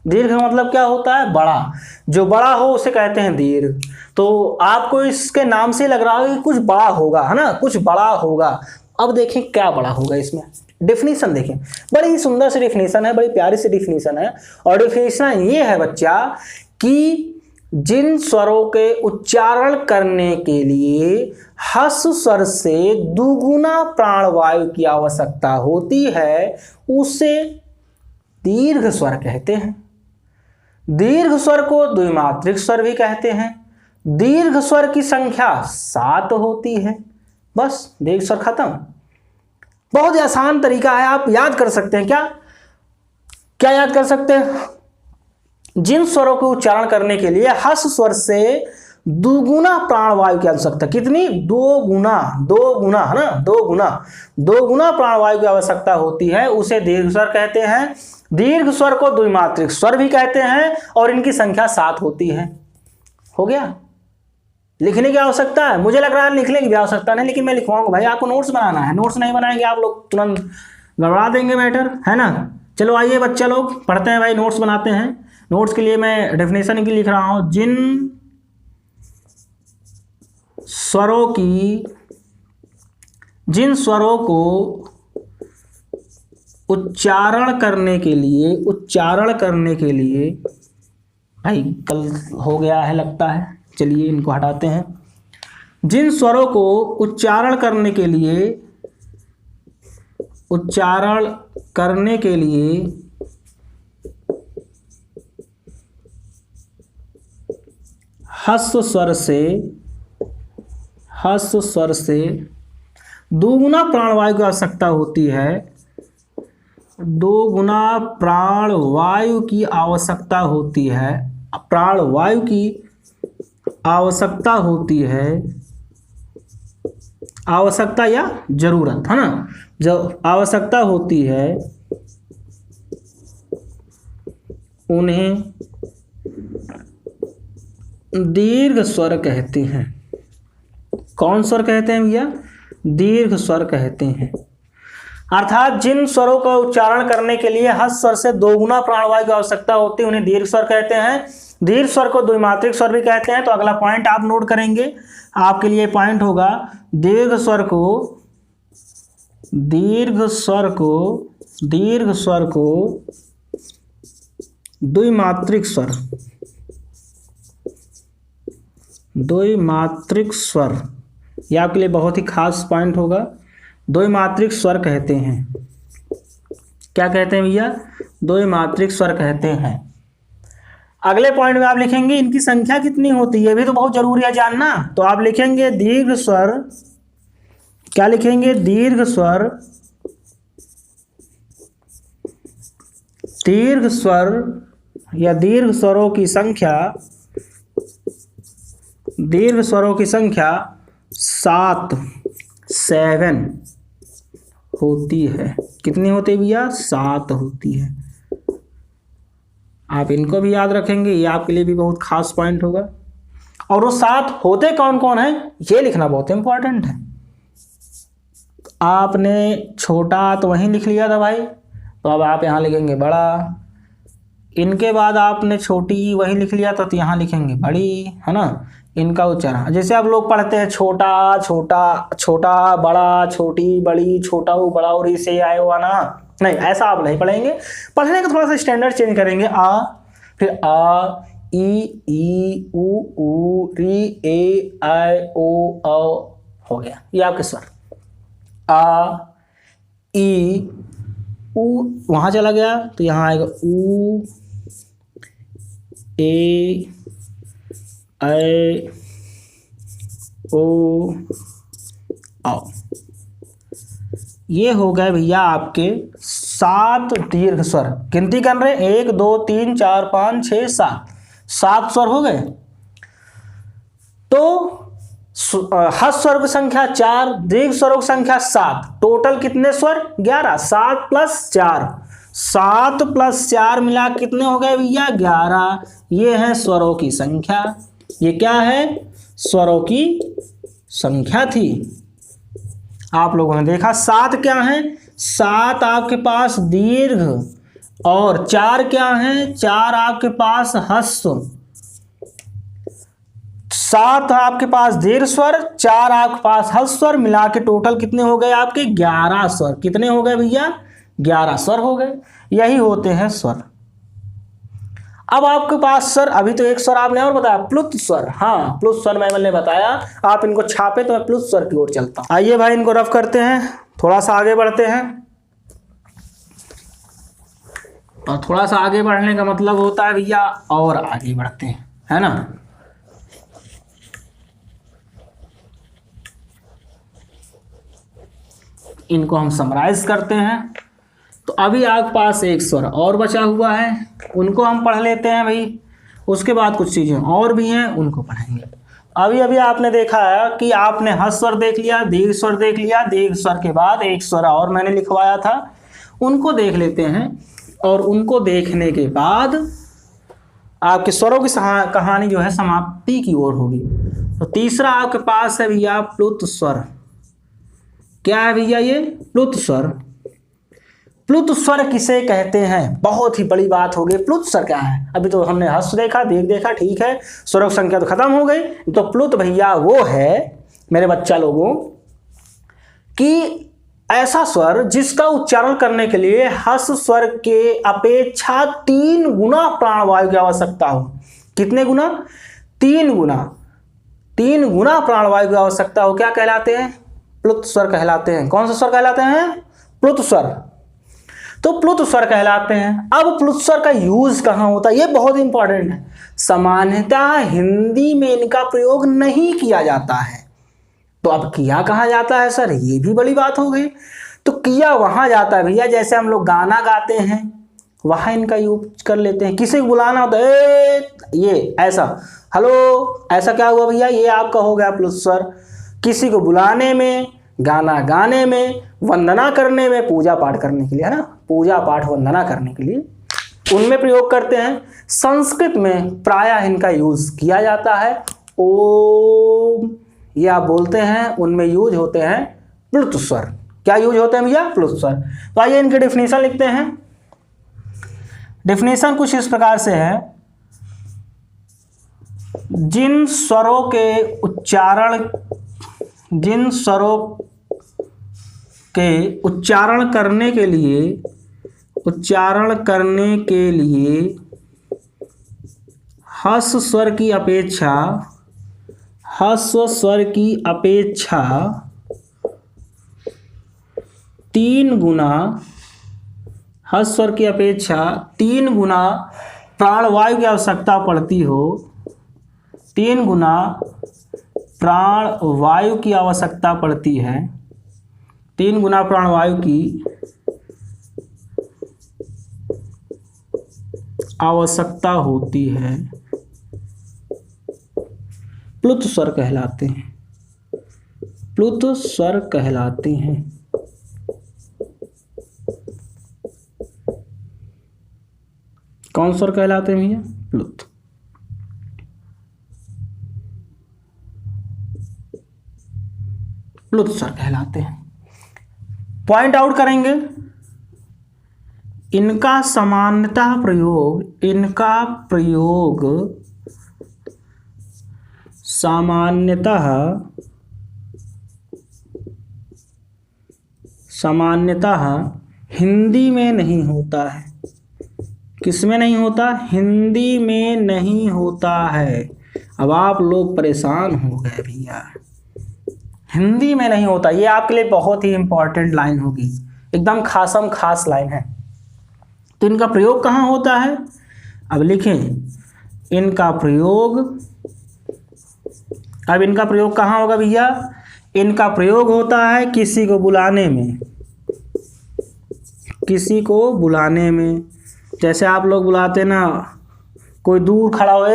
दीर्घ का मतलब क्या होता है? बड़ा। जो बड़ा हो उसे कहते हैं दीर्घ। तो आपको इसके नाम से लग रहा है कि कुछ बड़ा होगा, है ना, कुछ बड़ा होगा। अब देखें क्या बड़ा होगा इसमें। डेफिनेशन देखें, बड़ी ही सुंदर सी डेफिनेशन है, बड़ी प्यारी सी डेफिनेशन है। और डेफिनेशन ये है बच्चा कि जिन स्वरों के उच्चारण करने के लिए ह्रस्व स्वर से दुगुना प्राणवायु की आवश्यकता होती है उसे दीर्घ स्वर कहते हैं। दीर्घ स्वर को द्विमात्रिक स्वर भी कहते हैं। दीर्घ स्वर की संख्या 7 होती है। बस दीर्घ स्वर खत्म। बहुत ही आसान तरीका है, आप याद कर सकते हैं। क्या याद कर सकते हैं? जिन स्वरों को उच्चारण करने के लिए ह्रस्व स्वर से दुगुना प्राणवायु की आवश्यकता, कितनी? 2 गुना, है ना, 2 गुना प्राणवायु की आवश्यकता होती है उसे दीर्घ स्वर कहते हैं। दीर्घ स्वर को द्विमात्रिक स्वर भी कहते हैं और इनकी संख्या 7 होती है। हो गया? लिखने की आवश्यकता है? मुझे लग रहा है लिखने की भी आवश्यकता नहीं, लेकिन मैं लिखवाऊंगा भाई, आपको नोट्स बनाना है। नोट्स नहीं बनाएंगे आप लोग तुरंत गड़बड़ा देंगे मैटर, है ना। चलो आइए बच्चे लोग पढ़ते हैं भाई, नोट्स बनाते हैं। नोट्स के लिए मैं डेफिनेशन की लिख रहा हूं। जिन स्वरों को उच्चारण करने के लिए भाई कल हो गया है लगता है, चलिए इनको हटाते हैं। जिन स्वरों को उच्चारण करने के लिए ह्रस्व स्वर से दुगुना प्राणवायु की आवश्यकता होती है, 2 गुना प्राणवायु की आवश्यकता होती है, प्राणवायु की आवश्यकता होती है, आवश्यकता या जरूरत, है ना, जब आवश्यकता होती है उन्हें दीर्घ स्वर कहते हैं। कौन स्वर कहते हैं भैया? दीर्घ स्वर कहते हैं। अर्थात जिन स्वरों का उच्चारण करने के लिए ह्रस्व स्वर से 2 गुना प्राणवायु की आवश्यकता होती है उन्हें दीर्घ स्वर कहते हैं। दीर्घ स्वर को द्विमात्रिक स्वर भी कहते हैं। तो अगला पॉइंट आप नोट करेंगे, आपके लिए पॉइंट होगा दीर्घ स्वर को द्विमात्रिक स्वर, यह आपके लिए बहुत ही खास पॉइंट होगा। द्विमात्रिक स्वर कहते हैं। क्या कहते हैं भैया? द्विमात्रिक स्वर कहते हैं। अगले पॉइंट में आप लिखेंगे इनकी संख्या कितनी होती है, भी तो बहुत जरूरी है जानना। तो आप लिखेंगे दीर्घ स्वर, क्या लिखेंगे? दीर्घ स्वर या दीर्घ स्वरों की संख्या 7 होती है। कितनी होती है भैया? 7 होती है। आप इनको भी याद रखेंगे, ये आपके लिए भी बहुत खास पॉइंट होगा। और वो 7 होते कौन कौन है ये लिखना बहुत इंपॉर्टेंट है। आपने छोटा तो वहीं लिख लिया था भाई, तो अब आप यहाँ लिखेंगे बड़ा। इनके बाद आपने छोटी वहीं लिख लिया था, तो यहाँ लिखेंगे बड़ी, है ना। इनका उच्चारण जैसे आप लोग पढ़ते हैं छोटा बड़ा, छोटी बड़ी, छोटा बड़ा और इसे आए हुआ ना, नहीं ऐसा आप नहीं पढ़ेंगे। पढ़ने का थोड़ा सा स्टैंडर्ड चेंज करेंगे। आ, फिर आ, ई उ री ए आई ओ औ, हो गया ये आपके स्वर। आ ई उ वहां चला गया तो यहाँ आएगा उ ए आई ओ औ। ये हो गए भैया आपके 7 दीर्घ स्वर। गिनती कर रहे हैं 1 2 3 4 5 6 7 स्वर हो गए। तो ह्रस्व स्वर की संख्या 4, दीर्घ स्वरों की संख्या 7, टोटल कितने स्वर? 11। 7 + 4 मिला कितने हो गए भैया? 11। ये है स्वरों की संख्या। ये क्या है? स्वरों की संख्या थी। आप लोगों ने देखा 7 क्या है? 7 आपके पास दीर्घ और 4 क्या हैं, 4 आपके पास ह्रस्व, 7 आपके पास दीर्घ स्वर, 4 आपके पास हल्स स्वर, मिला के टोटल कितने हो गए आपके 11 स्वर। कितने हो गए भैया, 11 स्वर हो गए। यही होते हैं स्वर। अब आपके पास सर अभी तो एक स्वर आपने और बताया प्लुत स्वर। हाँ प्लुत स्वर मैंने बताया, आप इनको छापे तो मैं प्लुत स्वर की ओर चलता हूं। आइए भाई इनको रफ करते हैं, थोड़ा सा आगे बढ़ते हैं। और थोड़ा सा आगे बढ़ने का मतलब होता है भैया और आगे बढ़ते हैं, है ना। इनको हम समराइज करते हैं। तो अभी आपके पास एक स्वर और बचा हुआ है, उनको हम पढ़ लेते हैं भाई। उसके बाद कुछ चीज़ें और भी हैं, उनको पढ़ेंगे। अभी अभी आपने देखा है कि आपने हर्ष स्वर देख लिया, दीर्घ स्वर देख लिया, दीर्घ स्वर के बाद एक स्वर और मैंने लिखवाया था, उनको देख लेते हैं। और उनको देखने के बाद आपके स्वरों की कहानी जो है समाप्ति की ओर होगी। तो तीसरा आपके पास है भैया प्लुत स्वर। क्या है भैया ये प्लुत स्वर। प्लुत स्वर किसे कहते हैं, बहुत ही बड़ी बात हो गई। प्लुत स्वर क्या है, अभी तो हमने हर्ष देखा, दीर्घ देखा, ठीक है, स्वर की संख्या तो खत्म हो गई। तो प्लुत भैया वो है मेरे बच्चा लोगों कि ऐसा स्वर जिसका उच्चारण करने के लिए हर्ष स्वर के अपेक्षा 3 गुना प्राणवायु की आवश्यकता हो। कितने गुना, 3 गुना, 3 गुना प्राणवायु की आवश्यकता हो। क्या कहलाते हैं, प्लुत स्वर कहलाते हैं। कौन सा स्वर कहलाते हैं, प्लुत स्वर। तो प्लुत स्वर कहलाते हैं। अब प्लुत स्वर का यूज कहाँ होता है, ये बहुत इंपॉर्टेंट है। सामान्यतः हिंदी में इनका प्रयोग नहीं किया जाता है। तो अब किया कहाँ जाता है सर, ये भी बड़ी बात हो गई। तो किया वहां जाता है भैया, जैसे हम लोग गाना गाते हैं वहां इनका यूज कर लेते हैं। किसी को बुलाना होता है ये ऐसा, हेलो, ऐसा क्या हुआ भैया, ये आपका हो गया प्लुत स्वर। किसी को बुलाने में, गाना गाने में, वंदना करने में, पूजा पाठ करने के लिए, है ना, पूजा पाठ वंदना करने के लिए उनमें प्रयोग करते हैं। संस्कृत में प्रायः इनका यूज किया जाता है। ओम ये आप बोलते हैं, उनमें यूज होते हैं प्लुत स्वर। क्या यूज होते हैं भैया, प्लुत स्वर। तो आइए इनके डेफिनेशन लिखते हैं। डेफिनेशन कुछ इस प्रकार से है, जिन स्वरों के उच्चारण करने के लिए ह्रस्व स्वर की अपेक्षा 3 गुना, ह्रस्व स्वर की अपेक्षा 3 गुना प्राणवायु की आवश्यकता पड़ती हो, 3 गुना प्राणवायु की आवश्यकता पड़ती है, 3 गुना प्राणवायु की आवश्यकता होती है, प्लुत स्वर कहलाते हैं। प्लुत स्वर कहलाते हैं। कौन स्वर कहलाते हैं भैया, प्लुत। प्लुत स्वर कहलाते हैं। पॉइंट आउट करेंगे, इनका सामान्यतः प्रयोग, सामान्यतः हिंदी में नहीं होता है। किसमें नहीं होता, हिंदी में नहीं होता है। अब आप लोग परेशान हो गए भैया, हिंदी में नहीं होता, ये आपके लिए बहुत ही इंपॉर्टेंट लाइन होगी, एकदम खासम खास लाइन है। तो इनका प्रयोग कहाँ होता है, अब लिखें इनका प्रयोग। अब इनका प्रयोग कहाँ होगा भैया, इनका प्रयोग होता है किसी को बुलाने में, किसी को बुलाने में। जैसे आप लोग बुलाते ना, कोई दूर खड़ा हो,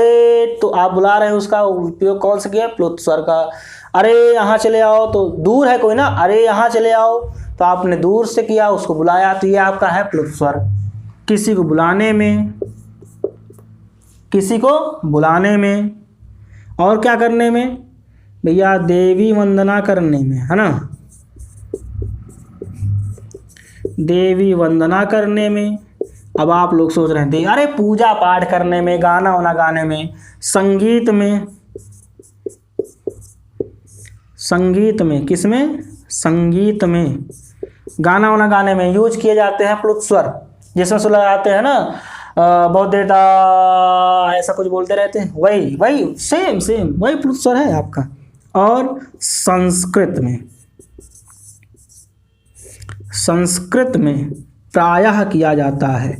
तो आप बुला रहे हैं, उसका उपयोग कौन सा किया, प्लुत स्वर का। अरे यहाँ चले आओ, तो दूर है कोई ना, अरे यहाँ चले आओ, तो आपने दूर से किया, उसको बुलाया, तो ये आपका है प्लुत स्वर। किसी को बुलाने में, किसी को बुलाने में, और क्या करने में भैया, देवी वंदना करने में, है ना, देवी वंदना करने में, अब आप लोग सोच रहे थे अरे पूजा पाठ करने में, गाना वाना गाने में, संगीत में, संगीत में, किसमें, संगीत में, गाना वाना गाने में यूज किए जाते हैं प्लुत स्वर, जिसमें सुन लगाते हैं ना बहुत देर ऐसा कुछ बोलते रहते हैं, वही वही सेम सेम वही प्लुत स्वर है आपका। और संस्कृत में, संस्कृत में प्रायः किया जाता है,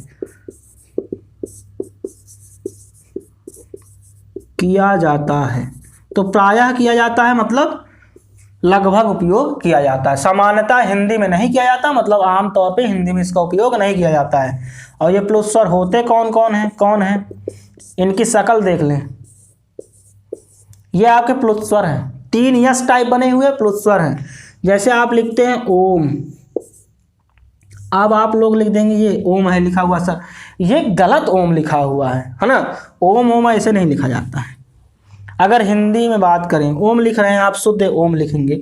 किया जाता है। तो प्रायः किया जाता है मतलब लगभग उपयोग किया जाता है, सामान्यतः हिंदी में नहीं किया जाता, मतलब आमतौर पे हिंदी में इसका उपयोग नहीं किया जाता है। और ये प्लुत स्वर होते कौन कौन है, इनकी शक्ल देख लें, ये आपके प्लुत स्वर हैं, 3 यस टाइप बने हुए प्लुत स्वर हैं। जैसे आप लिखते हैं ओम, अब आप लोग लिख देंगे ये ओम है लिखा हुआ सर, ये गलत ओम लिखा हुआ है ना, ओम ओम ऐसे नहीं लिखा जाता है। अगर हिंदी में बात करें, ओम लिख रहे हैं आप, शुद्ध ओम लिखेंगे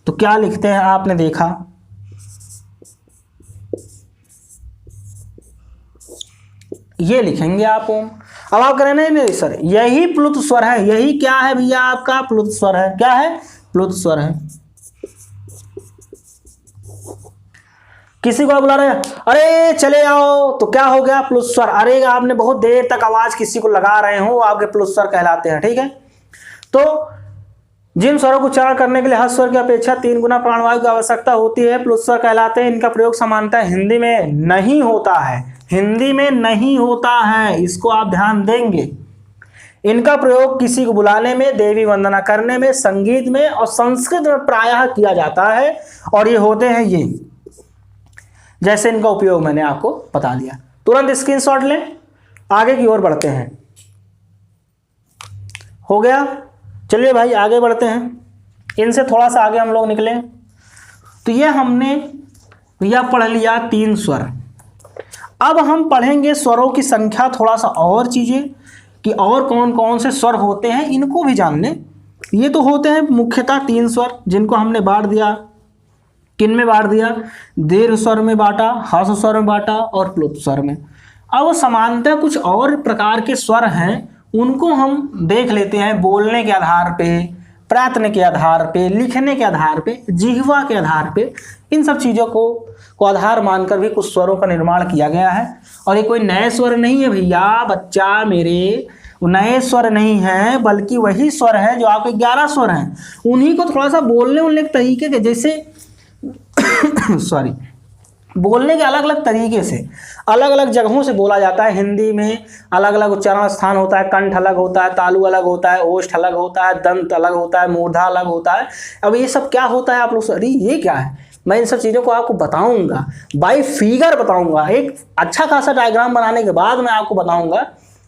तो क्या लिखते हैं आपने देखा, ये लिखेंगे आप ओम। अब आप कह रहे हैं नहीं सर यही प्लुत स्वर है, यही क्या है भैया आपका प्लुत स्वर है, क्या है, प्लुत स्वर है। किसी को आप बुला रहे हैं अरे चले आओ, तो क्या हो गया, प्लुत स्वर। अरे आपने बहुत देर तक आवाज किसी को लगा रहे हो, आपके प्लुत स्वर कहलाते हैं, ठीक है। तो जिन स्वरों को उच्चारण करने के लिए हर स्वर की अपेक्षा 3 गुना प्राणवायु की आवश्यकता होती है, प्लुत स्वर कहलाते हैं। इनका प्रयोग सामान्यतः हिंदी में नहीं होता है, हिंदी में नहीं होता है, इसको आप ध्यान देंगे। इनका प्रयोग किसी को बुलाने में, देवी वंदना करने में, संगीत में और संस्कृत में प्रायः किया जाता है। और ये होते हैं ये, जैसे इनका उपयोग मैंने आपको बता दिया। तुरंत स्क्रीनशॉट लें, आगे की ओर बढ़ते हैं। हो गया, चलिए भाई आगे बढ़ते हैं, इनसे थोड़ा सा आगे हम लोग निकले। तो ये हमने भैया पढ़ लिया 3 स्वर। अब हम पढ़ेंगे स्वरों की संख्या, थोड़ा सा और चीजें कि और कौन कौन से स्वर होते हैं, इनको भी जान लें। ये तो होते हैं मुख्यतः 3 स्वर, जिनको हमने बांट दिया, किन में बांट दिया, दीर्घ स्वर में बांटा, ह्रस्व स्वर में बांटा और प्लुत स्वर में। अब समानतः कुछ और प्रकार के स्वर हैं, उनको हम देख लेते हैं बोलने के आधार पे, प्रयत्न के आधार पे, लिखने के आधार पे, जिह्वा के आधार पे। इन सब चीज़ों को आधार मानकर भी कुछ स्वरों का निर्माण किया गया है। और ये कोई नए स्वर नहीं है भैया, बच्चा मेरे, नए स्वर नहीं है, बल्कि वही स्वर है जो आपके 11 स्वर हैं। उन्हीं को थोड़ा सा बोलने के तरीके के, जैसे सॉरी, बोलने के अलग अलग तरीके से, अलग अलग जगहों से बोला जाता है। हिंदी में अलग अलग उच्चारण स्थान होता है, कंठ अलग होता है, तालु अलग होता है, ओष्ठ अलग होता है, दंत अलग होता है, मूर्धा अलग होता है। अब ये सब क्या होता है आप लोग, अरे ये क्या है, मैं इन सब चीज़ों को आपको बताऊंगा, बाय फिगर बताऊंगा। एक अच्छा खासा डायग्राम बनाने के बाद मैं आपको बताऊंगा,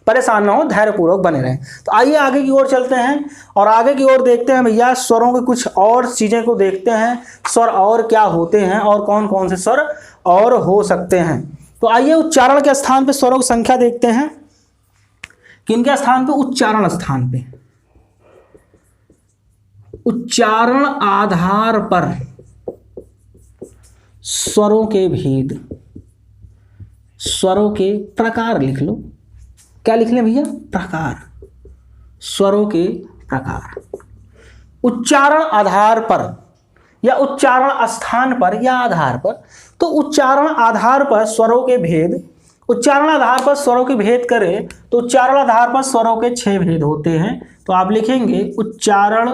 परेशान ना हो, धैर्यपूर्वक बने रहें। तो आइए आगे की ओर चलते हैं और आगे की ओर देखते हैं भैया स्वरों के कुछ और चीज़ें को देखते हैं, स्वर और क्या होते हैं और कौन कौन से स्वर और हो सकते हैं। तो आइए उच्चारण के स्थान पे स्वरों की संख्या देखते हैं। किनके स्थान पे, उच्चारण स्थान पे, उच्चारण आधार पर स्वरों के भेद, स्वरों के प्रकार लिख लो। क्या लिख लें भैया, प्रकार, स्वरों के प्रकार। उच्चारण आधार पर या उच्चारण स्थान पर या आधार पर, तो उच्चारण आधार पर स्वरों के भेद, उच्चारण आधार पर स्वरों के भेद करें तो उच्चारण आधार पर स्वरों के 6 भेद होते हैं। तो आप लिखेंगे उच्चारण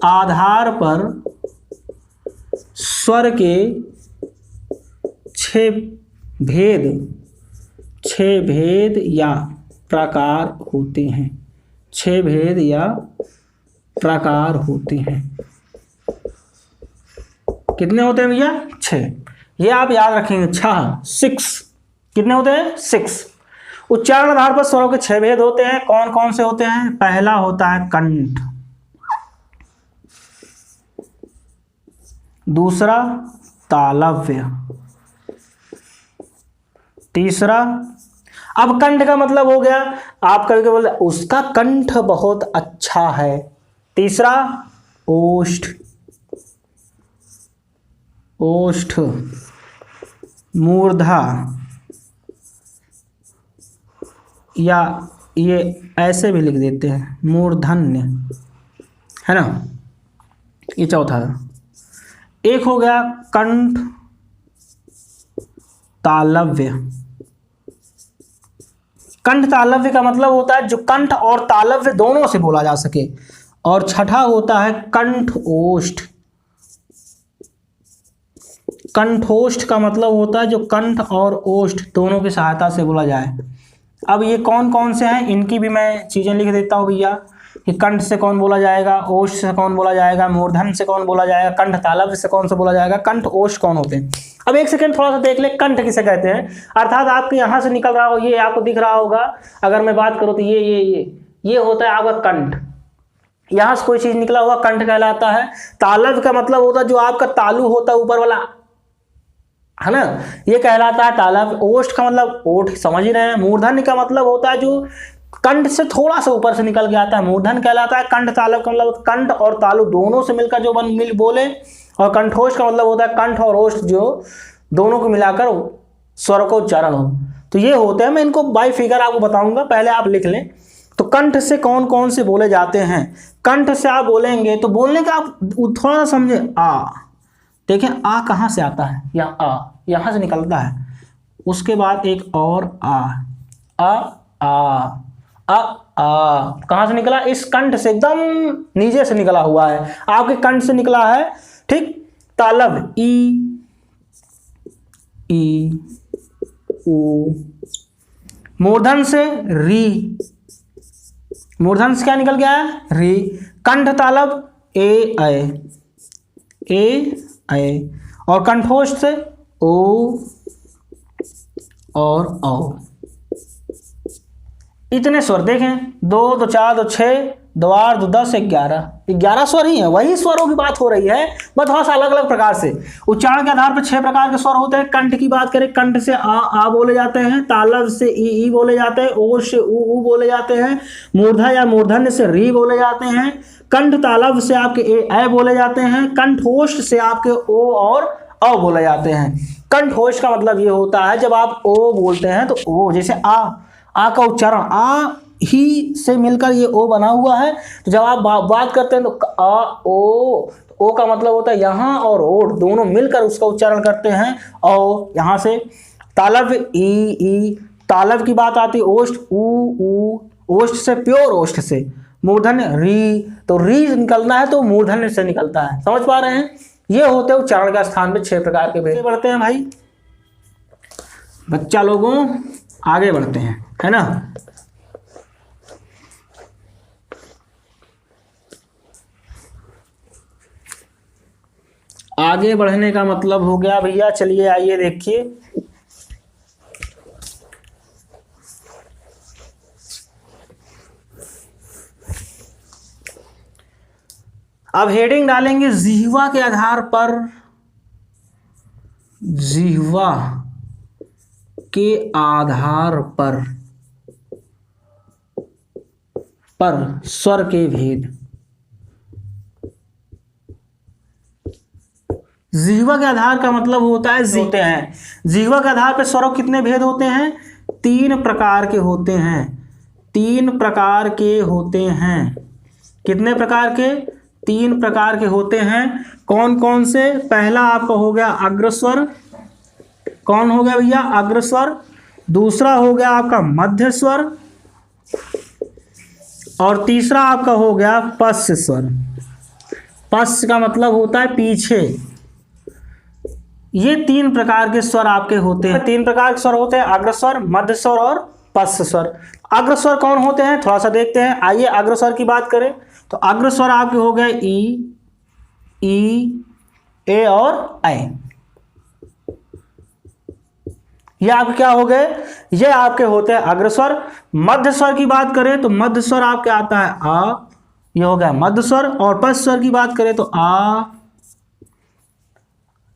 आधार पर स्वर के 6 भेद या प्रकार होते हैं, 6 भेद या प्रकार होते हैं। कितने होते हैं भैया, 6। ये आप याद रखेंगे, 6 कितने होते हैं, 6। उच्चारण आधार पर स्वरों के 6 भेद होते हैं। कौन कौन से होते हैं, पहला होता है कंठ, दूसरा तालव्य, तीसरा, अब कंठ का मतलब हो गया, आप कभी कभी बोलते उसका कंठ बहुत अच्छा है। तीसरा ओष्ठ, ओष्ठ, मूर्धा, या ये ऐसे भी लिख देते हैं मूर्धन्य, है ना। ये चौथा है। एक हो गया कंठ तालव्य। कंठ तालव्य का मतलब होता है जो कंठ और तालव्य दोनों से बोला जा सके। और छठा होता है कंठ ओष्ठ। कंठोष्ठ का मतलब होता है जो कंठ और ओष्ठ दोनों की सहायता से बोला जाए। अब ये कौन कौन से हैं इनकी भी मैं चीजें लिख देता हूं भैया, कि कंठ से कौन बोला जाएगा, ओष्ठ से कौन बोला जाएगा, मूर्धन से कौन बोला जाएगा, कंठ तालव्य से कौन सा बोला जाएगा, कंठ ओष्ठ कौन होते हैं। अब एक सेकंड थोड़ा सा देख ले, कंठ किसे कहते हैं। अर्थात आपके यहाँ से निकल रहा हो, ये आपको दिख रहा होगा, अगर मैं बात करूँ तो ये होता है आपका कंठ। यहाँ से कोई चीज निकला हुआ कंठ कहलाता है। तालव्य का मतलब होता है जो आपका तालु होता है ऊपर वाला, है ना, ये कहलाता है तालव्य। ओष्ठ का मतलब ओठ, समझ ही रहे हैं। मूर्धन्य का मतलब होता है जो कंठ से थोड़ा सा ऊपर से निकल के आता है, मूर्धन कहलाता है। कंठ तालव्य का मतलब कंठ और तालु दोनों से मिलकर जो मिल बोले। और कंठोष्ठ का मतलब होता है कंठ और ओष्ठ जो दोनों को मिलाकर स्वर को उच्चारण हो। तो ये होते हैं, मैं इनको बाई फिगर आपको बताऊंगा, पहले आप लिख लें। तो कंठ से कौन कौन से बोले जाते हैं। कंठ से आप बोलेंगे तो बोलने का आप थोड़ा सा समझे। आ, देखें आ कहाँ से आता है, यहाँ आ, यहाँ से निकलता है। उसके बाद एक और आ कहाँ से निकला, इस कंठ से एकदम नीचे से निकला हुआ है, आपके कंठ से निकला है, ठीक। तालव्य ई ऊ। मूर्धन से री, मूर्धन से क्या निकल गया है, री। कंठ तालव्य ए ऐ। और कंठोष्ठ से ओ और औ। इतने स्वर देखें, 2 2 4 2 6 2 8 2 10 11 स्वर ही है। वही स्वरों की बात हो रही है, बस थोड़ा सा अलग अलग प्रकार से। उच्चारण के आधार पर 6 प्रकार के स्वर होते हैं। कंठ की बात करें, कंठ से आ बोले जाते हैं। तालव्य से ई बोले जाते हैं। ओष्ठ से ऊ बोले जाते हैं। मूर्धा या मूर्धन्य से री बोले जाते हैं। कंठ तालव्य से आपके ऐ बोले जाते हैं। कंठोष्ठ से आपके ओ और औ बोले जाते हैं। कंठोष्ठ का मतलब ये होता है जब आप ओ बोलते हैं तो ओ, जैसे आ का उच्चारण आ ही से मिलकर ये ओ बना हुआ है। तो जब आप बात करते हैं तो आ ओ, तो ओ का मतलब होता है यहाँ और ओठ दोनों मिलकर उसका उच्चारण करते हैं। और यहाँ से तालव्य ई, तालव्य की बात आती है। ओष्ठ ऊ, ओष्ठ से प्योर ओष्ठ से। मूर्धन्य री, तो री निकलना है तो मूर्धन्य से निकलता है। समझ पा रहे हैं। ये होते हैं उच्चारण का स्थान पे 6 प्रकार के भेद। बढ़ते हैं भाई, बच्चा लोगों आगे बढ़ते हैं, है ना। आगे बढ़ने का मतलब हो गया भैया, चलिए आइए देखिए। अब हेडिंग डालेंगे जिह्वा के आधार पर, जिह्वा के आधार पर स्वर के भेद। जिह्वा के आधार का मतलब होता है होते हैं। जिह्वा के आधार पर स्वरों कितने भेद होते हैं, 3 प्रकार के होते हैं। 3 प्रकार के होते हैं। कितने प्रकार के, 3 प्रकार के होते हैं। कौन कौन से, पहला आपका हो गया अग्रस्वर। कौन हो गया भैया, अग्रस्वर। दूसरा हो गया आपका मध्य स्वर। और तीसरा आपका हो गया पश्च स्वर। पश्च का मतलब होता है पीछे। ये 3 प्रकार के स्वर आपके होते हैं। 3 प्रकार के स्वर होते हैं, अग्रस्वर, मध्य स्वर और पश्च स्वर। अग्रस्वर कौन होते हैं थोड़ा सा देखते हैं। आइए अग्रस्वर की बात करें तो अग्रस्वर आपके हो गए ई, ए और ऐ। ये आपके क्या हो गए, ये आपके होते हैं अग्रस्वर। मध्य स्वर की बात करें तो मध्य स्वर आपके आता है आ, ये हो गया मध्य स्वर। और पश्च स्वर की बात करें तो आ।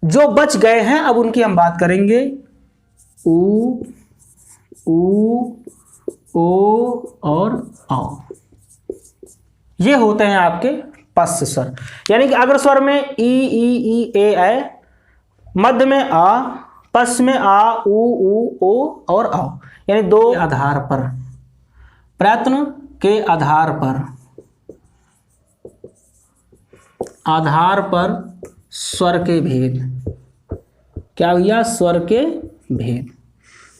जो बच गए हैं अब उनकी हम बात करेंगे। ऊ, ओ और औ। ये होते हैं आपके पश्च स्वर। यानी कि अग्रस्वर में ई, ए, ऐ। मध्य में आ, पश्च में आ, ऊ, ओ और औ। यानी 2 आधार पर प्रयत्न के आधार पर स्वर के भेद। क्या भैया? स्वर के भेद।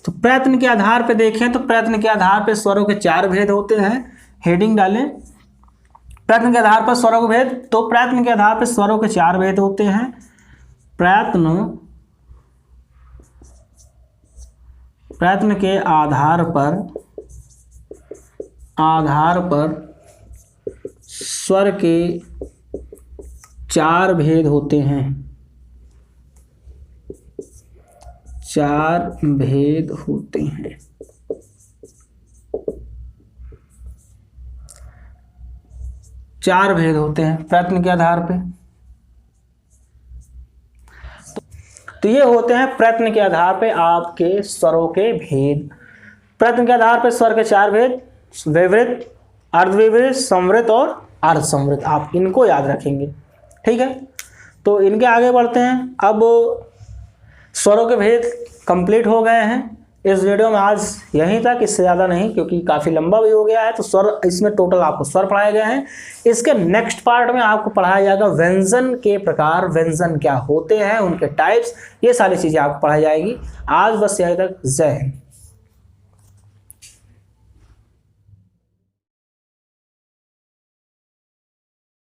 तो प्रयत्न के आधार पे देखें तो प्रयत्न के आधार पे स्वरों के 4 भेद होते हैं। हेडिंग डालें, प्रयत्न के आधार पर स्वरों के भेद। तो प्रयत्न के आधार पर स्वरों के 4 भेद होते हैं। प्रयत्न के आधार पर स्वर के 4 भेद होते हैं। 4 भेद होते हैं। प्रयत्न के आधार पे। तो ये होते हैं प्रयत्न के आधार पे आपके स्वरों के भेद। प्रयत्न के आधार पे स्वर के 4 भेद, विवृत, अर्धविवृत, संवृत और अर्धसंवृत। आप इनको याद रखेंगे, ठीक है। तो इनके आगे बढ़ते हैं। अब स्वरों के भेद कंप्लीट हो गए हैं। इस वीडियो में आज यहीं तक, इससे ज़्यादा नहीं, क्योंकि काफ़ी लंबा भी हो गया है। तो स्वर, इसमें टोटल आपको स्वर पढ़ाए गए हैं। इसके नेक्स्ट पार्ट में आपको पढ़ाया जाएगा व्यंजन के प्रकार, व्यंजन क्या होते हैं, उनके टाइप्स, ये सारी चीज़ें आपको पढ़ाई जाएगी। आज बस यहीं तक। जय हिंद।